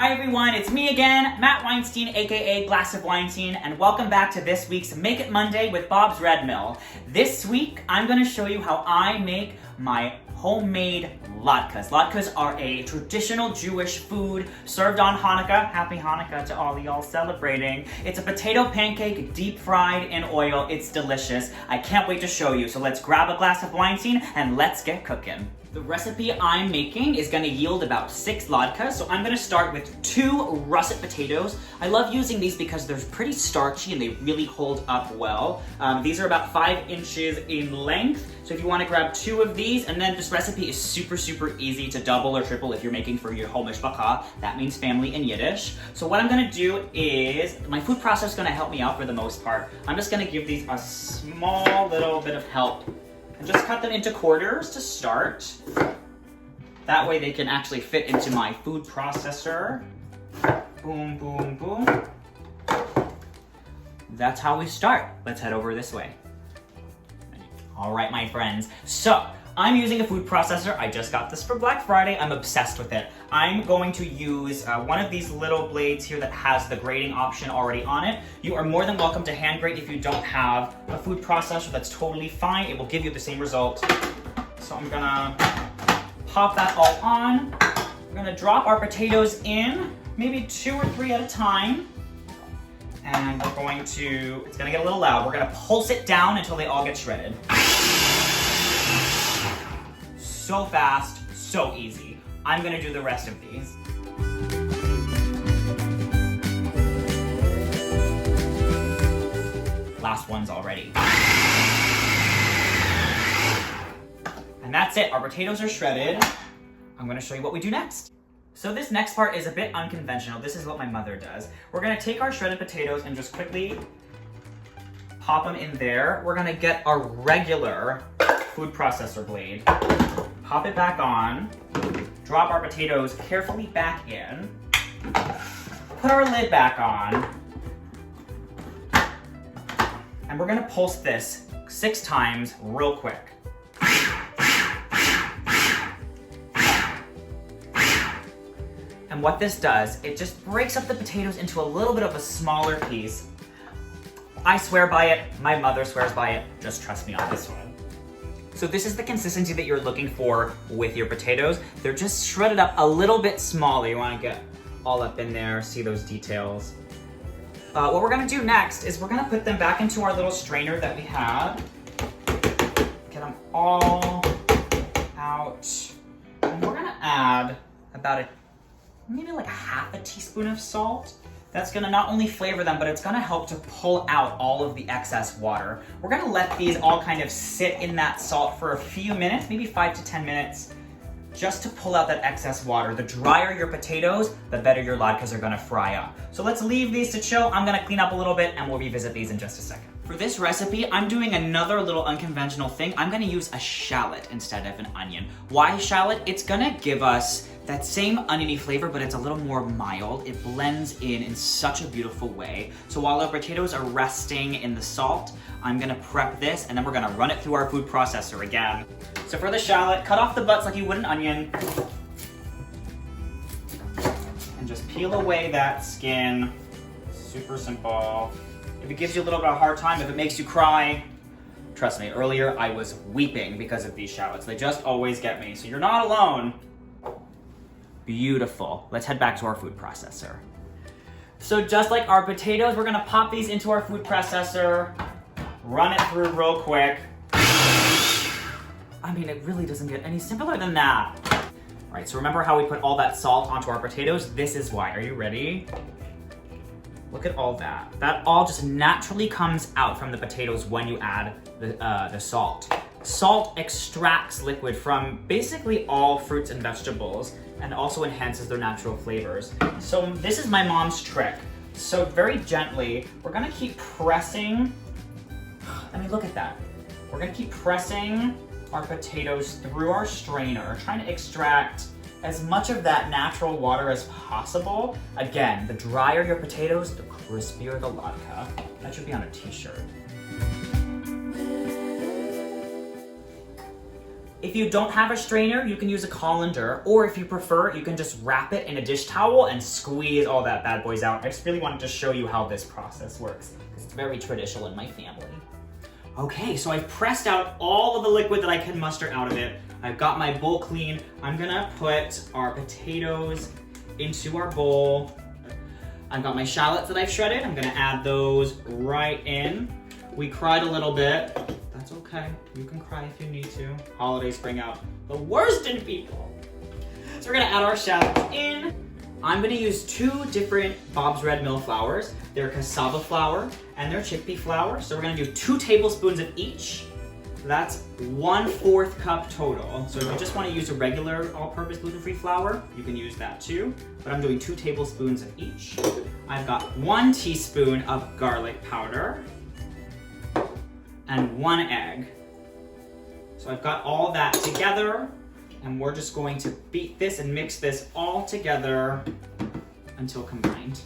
Hi everyone, it's me again, Matt Weinstein, aka Glass of Weinstein, and welcome back to this week's Make It Monday with Bob's Red Mill. This week, I'm going to show you how I make my homemade latkes. Latkes are a traditional Jewish food served on Hanukkah. Happy Hanukkah to all of y'all celebrating. It's a potato pancake deep fried in oil. It's delicious. I can't wait to show you. So let's grab a glass of Weinstein and let's get cooking. The recipe I'm making is going to yield about 6 latkes, so I'm going to start with 2 russet potatoes. I love using these because they're pretty starchy and they really hold up well. These are about 5 inches in length, so if you want to grab 2 of these, and then this recipe is super easy to double or triple if you're making for your whole mishpacha. That means family in Yiddish. So what I'm going to do is, my food processor is going to help me out for the most part. I'm just going to give these a small little bit of help. And just cut them into quarters to start. That way they can actually fit into my food processor. Boom, boom, boom. That's how we start. Let's head over this way. All right, my friends. So, I'm using a food processor. I just got this for Black Friday. I'm obsessed with it. I'm going to use one of these little blades here that has the grating option already on it. You are more than welcome to hand grate if you don't have a food processor. That's totally fine. It will give you the same result. So I'm gonna pop that all on. We're gonna drop our potatoes in, maybe 2 or 3 at a time. And we're going to, it's gonna get a little loud. We're gonna pulse it down until they all get shredded. So fast, so easy. I'm gonna do the rest of these. Last one's already. And that's it, our potatoes are shredded. I'm gonna show you what we do next. So this next part is a bit unconventional. This is what my mother does. We're gonna take our shredded potatoes and just quickly pop them in there. We're gonna get our regular food processor blade, pop it back on, drop our potatoes carefully back in, put our lid back on, and we're gonna pulse this 6 times real quick. And what this does, it just breaks up the potatoes into a little bit of a smaller piece. I swear by it, my mother swears by it, just trust me on this one. So this is the consistency that you're looking for with your potatoes. They're just shredded up a little bit smaller. You wanna get all up in there, see those details. What we're gonna do next is we're gonna put them back into our little strainer that we have. Get them all out. And we're gonna add about maybe like half a teaspoon of salt. That's gonna not only flavor them, but it's gonna help to pull out all of the excess water. We're gonna let these all kind of sit in that salt for a few minutes, maybe 5 to 10 minutes, just to pull out that excess water. The drier your potatoes, the better your latkes are gonna fry up. So let's leave these to chill. I'm gonna clean up a little bit and we'll revisit these in just a second. For this recipe, I'm doing another little unconventional thing. I'm gonna use a shallot instead of an onion. Why shallot? It's gonna give us that same oniony flavor, but it's a little more mild. It blends in such a beautiful way. So while our potatoes are resting in the salt, I'm gonna prep this and then we're gonna run it through our food processor again. So for the shallot, cut off the butts like you would an onion. And just peel away that skin. Super simple. If it gives you a little bit of a hard time, if it makes you cry, trust me, earlier I was weeping because of these shallots. They just always get me, so you're not alone. Beautiful. Let's head back to our food processor. So just like our potatoes, we're gonna pop these into our food processor, run it through real quick. I mean, it really doesn't get any simpler than that. All right, so remember how we put all that salt onto our potatoes? This is why. Are you ready? Look at all that. That all just naturally comes out from the potatoes when you add the salt. Salt extracts liquid from basically all fruits and vegetables and also enhances their natural flavors. So this is my mom's trick. So very gently, we're gonna keep pressing. I mean, look at that. We're gonna keep pressing our potatoes through our strainer, trying to extract as much of that natural water as possible. Again, the drier your potatoes, the crispier the latke. That should be on a t-shirt. If you don't have a strainer, you can use a colander, or if you prefer, you can just wrap it in a dish towel and squeeze all that bad boys out. I just really wanted to show you how this process works, because it's very traditional in my family. Okay, so I've pressed out all of the liquid that I can muster out of it. I've got my bowl clean. I'm gonna put our potatoes into our bowl. I've got my shallots that I've shredded. I'm gonna add those right in. We cried a little bit. That's okay, you can cry if you need to. Holidays bring out the worst in people. So we're gonna add our shallots in. I'm gonna use 2 different Bob's Red Mill flours. They're cassava flour and they're chickpea flour. So we're gonna do 2 tablespoons of each. That's 1/4 cup total. So if you just wanna use a regular all-purpose gluten-free flour, you can use that too. But I'm doing 2 tablespoons of each. I've got 1 teaspoon of garlic powder and 1 egg. So I've got all that together, and we're just going to beat this and mix this all together until combined.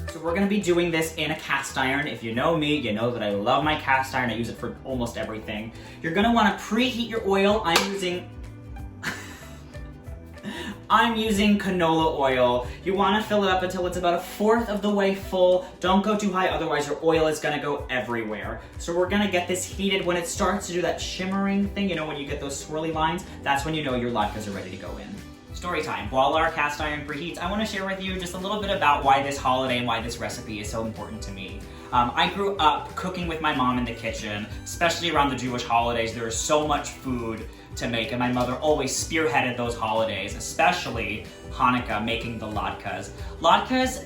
So we're gonna be doing this in a cast iron. If you know me, you know that I love my cast iron. I use it for almost everything. You're gonna wanna preheat your oil. I'm using canola oil. You wanna fill it up until it's about 1/4 of the way full. Don't go too high, otherwise your oil is gonna go everywhere. So we're gonna get this heated. When it starts to do that shimmering thing, you know, when you get those swirly lines, that's when you know your latkes are ready to go in. Story time. While our cast iron preheats, I wanna share with you just a little bit about why this holiday and why this recipe is so important to me. I grew up cooking with my mom in the kitchen, especially around the Jewish holidays. There is so much food to make, and my mother always spearheaded those holidays, especially Hanukkah, making the latkes. Latkes,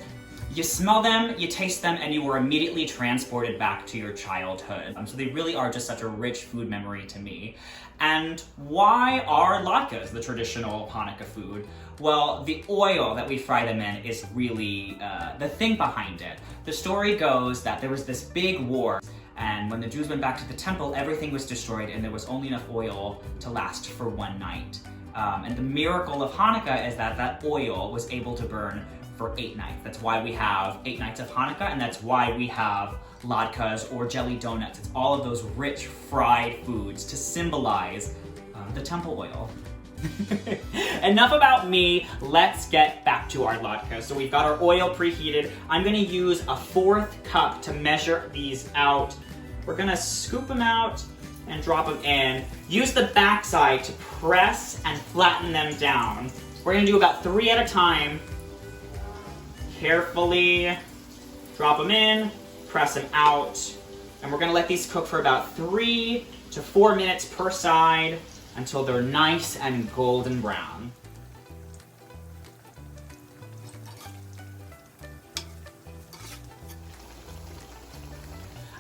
you smell them, you taste them, and you were immediately transported back to your childhood. So they really are just such a rich food memory to me. And why are latkes the traditional Hanukkah food? Well, the oil that we fry them in is really the thing behind it. The story goes that there was this big war, and when the Jews went back to the temple, everything was destroyed and there was only enough oil to last for 1 night. And the miracle of Hanukkah is that that oil was able to burn for 8 nights. That's why we have 8 nights of Hanukkah, and that's why we have latkes or jelly donuts. It's all of those rich fried foods to symbolize the temple oil. Enough about me, let's get back to our latkes. So we've got our oil preheated. I'm gonna use a 1/4 cup to measure these out. We're gonna scoop them out and drop them in. Use the backside to press and flatten them down. We're gonna do about 3 at a time. Carefully drop them in, press them out, and we're gonna let these cook for about 3 to 4 minutes per side until they're nice and golden brown.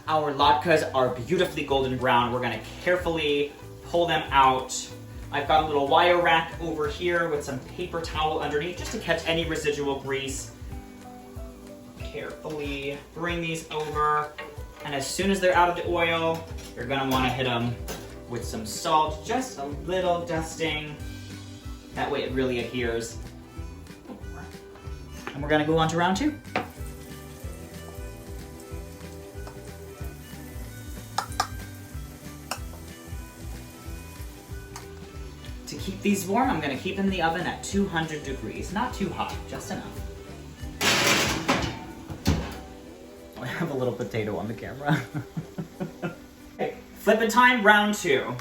Our latkes are beautifully golden brown. We're gonna carefully pull them out. I've got a little wire rack over here with some paper towel underneath just to catch any residual grease. Carefully bring these over, and as soon as they're out of the oil, you're gonna wanna hit them with some salt, just a little dusting. That way it really adheres. And we're gonna go on to round 2. To keep these warm, I'm gonna keep them in the oven at 200 degrees. Not too hot, just enough. I have a little potato on the camera. Okay, flipping time, round 2.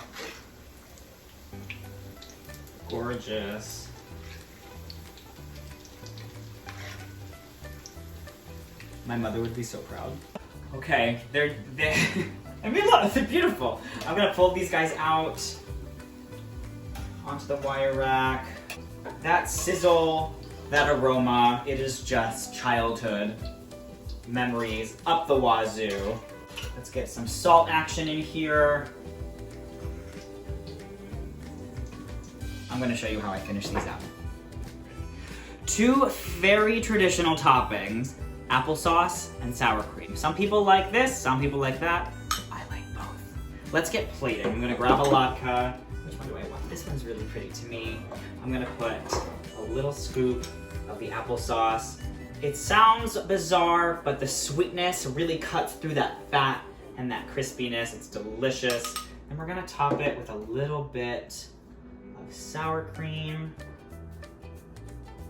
Gorgeous. My mother would be so proud. Okay, they're I mean, look, they're beautiful. I'm gonna pull these guys out onto the wire rack. That sizzle, that aroma, it is just childhood memories up the wazoo. Let's get some salt action in here. I'm gonna show you how I finish these out. 2 very traditional toppings, applesauce and sour cream. Some people like this, some people like that. I like both. Let's get plated. I'm gonna grab a latke. Which one do I want? This one's really pretty to me. I'm gonna put a little scoop of the applesauce. It sounds bizarre, but the sweetness really cuts through that fat and that crispiness. It's delicious. And we're gonna top it with a little bit of sour cream.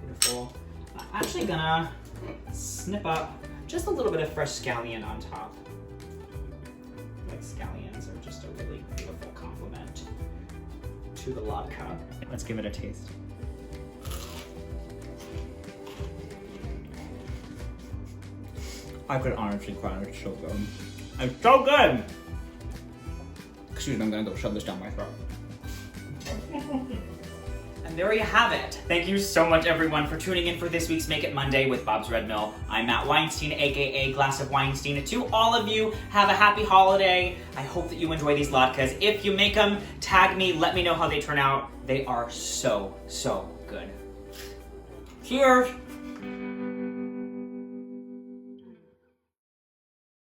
Beautiful. I'm actually gonna snip up just a little bit of fresh scallion on top. Like scallions are just a really beautiful complement to the latke. Let's give it a taste. I could honestly cry, it's so good. It's so good! Excuse me, I'm gonna go shove this down my throat. And there you have it. Thank you so much everyone for tuning in for this week's Make It Monday with Bob's Red Mill. I'm Matt Weinstein, aka Glass of Weinstein. To all of you, have a happy holiday. I hope that you enjoy these latkes. If you make them, tag me, let me know how they turn out. They are so, so good. Cheers!